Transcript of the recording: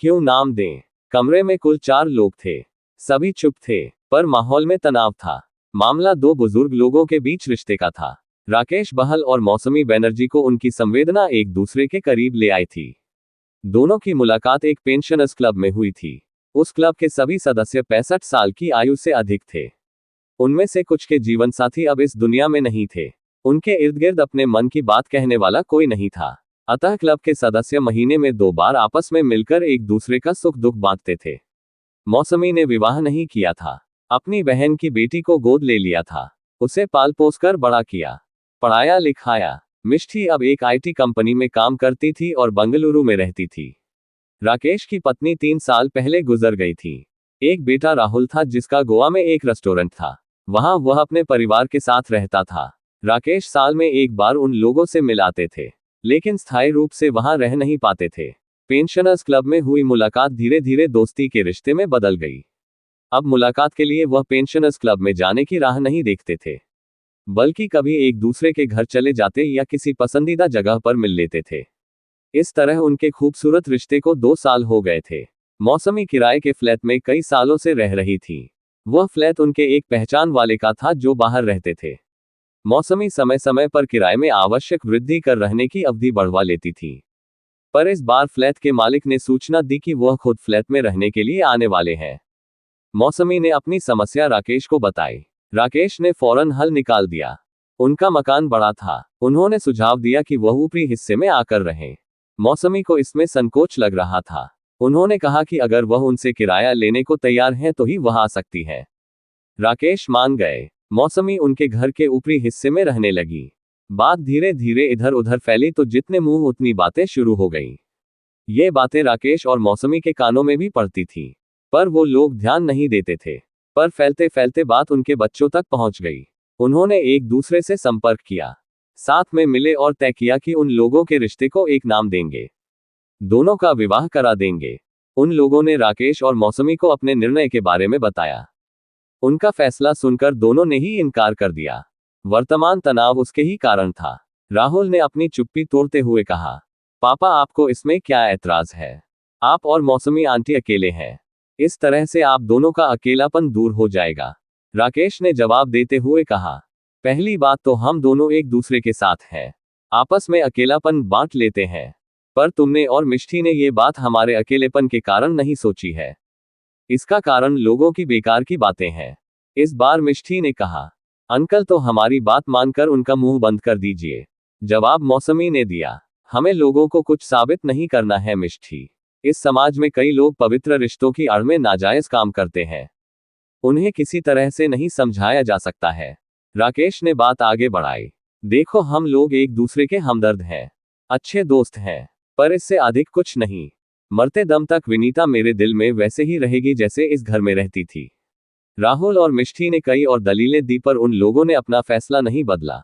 क्यों नाम दें। कमरे में कुल 4 लोग थे। सभी चुप थे, पर माहौल में तनाव था। मामला 2 बुजुर्ग लोगों के बीच रिश्ते का था। राकेश बहल और मौसमी बनर्जी को उनकी संवेदना एक दूसरे के करीब ले आई थी। दोनों की मुलाकात एक पेंशनर्स क्लब में हुई थी। उस क्लब के सभी सदस्य 65 साल की आयु से अधिक थे। उनमें से कुछ के जीवन साथी अब इस दुनिया में नहीं थे। उनके इर्द गिर्द अपने मन की बात कहने वाला कोई नहीं था। अतः क्लब के सदस्य महीने में 2 बार आपस में मिलकर एक दूसरे का सुख दुख बांटते थे। मौसमी ने विवाह नहीं किया था। अपनी बहन की बेटी को गोद ले लिया था। उसे पाल पोस कर बड़ा किया, पढ़ाया लिखाया। मिष्टी अब एक आईटी कंपनी में काम करती थी और बंगलुरु में रहती थी। राकेश की पत्नी 3 साल पहले गुजर गई थी। एक बेटा राहुल था जिसका गोवा में एक रेस्टोरेंट था। वहां वह अपने परिवार के साथ रहता था। राकेश साल में एक बार उन लोगों से मिल आते थे, लेकिन स्थायी रूप से वहां रह नहीं पाते थे। पेंशनर्स क्लब में हुई मुलाकात धीरे धीरे दोस्ती के रिश्ते में बदल गई। अब मुलाकात के लिए वह पेंशनर्स क्लब में जाने की राह नहीं देखते थे, बल्कि कभी एक दूसरे के घर चले जाते या किसी पसंदीदा जगह पर मिल लेते थे। इस तरह उनके खूबसूरत रिश्ते को 2 साल हो गए थे। मौसमी किराए के फ्लैट में कई सालों से रह रही थी। वह फ्लैट उनके एक पहचान वाले का था जो बाहर रहते थे। मौसमी समय समय पर किराए में आवश्यक वृद्धि कर रहने की अवधि बढ़वा लेती थी, पर इस बार फ्लैट के मालिक ने सूचना दी कि वह खुद फ्लैट में रहने के लिए आने वाले हैं। मौसमी ने अपनी समस्या राकेश को बताई। राकेश ने फौरन हल निकाल दिया। उनका मकान बड़ा था। उन्होंने सुझाव दिया कि वह ऊपरी हिस्से में आकर रहें। मौसमी को इसमें संकोच लग रहा था। उन्होंने कहा कि अगर वह उनसे किराया लेने को तैयार हैं तो ही वह आ सकती है। राकेश मान गए। मौसमी उनके घर के ऊपरी हिस्से में रहने लगी। बात धीरे धीरे इधर उधर फैली तो जितने मुंह उतनी बातें शुरू हो गईं। ये बातें राकेश और मौसमी के कानों में भी पड़ती थी, पर वो लोग ध्यान नहीं देते थे। पर फैलते फैलते बात उनके बच्चों तक पहुंच गई। उन्होंने एक दूसरे से संपर्क किया, साथ में मिले और तय किया कि उन लोगों के रिश्ते को एक नाम देंगे, दोनों का विवाह करा देंगे। उन लोगों ने राकेश और मौसमी को अपने निर्णय के बारे में बताया। उनका फैसला सुनकर दोनों ने ही इनकार कर दिया। वर्तमान तनाव उसके ही कारण था। राहुल ने अपनी चुप्पी तोड़ते हुए कहा, पापा आपको इसमें क्या ऐतराज है? आप और मौसमी आंटी अकेले हैं। इस तरह से आप दोनों का अकेलापन दूर हो जाएगा। राकेश ने जवाब देते हुए कहा, पहली बात तो हम दोनों एक दूसरे के साथ हैं। आपस में अकेलापन बांट लेते हैं। पर तुमने और मिष्टी ने ये बात हमारे अकेलेपन के कारण नहीं सोची है। इसका कारण लोगों की बेकार की बातें हैं। इस बार मिष्टी ने कहा, अंकल तो हमारी बात मानकर उनका मुंह बंद कर दीजिए। जवाब मौसमी ने दिया, हमें लोगों को कुछ साबित नहीं करना है मिष्टी। इस समाज में कई लोग पवित्र रिश्तों की आड़ में नाजायज काम करते हैं। उन्हें किसी तरह से नहीं समझाया जा सकता है। राकेश ने बात आगे बढ़ाई, देखो हम लोग एक दूसरे के हमदर्द हैं, अच्छे दोस्त हैं, पर इससे अधिक कुछ नहीं। मरते दम तक विनीता मेरे दिल में वैसे ही रहेगी जैसे इस घर में रहती थी। राहुल और मिष्टी ने कई और दलीलें दी पर उन लोगों ने अपना फैसला नहीं बदला।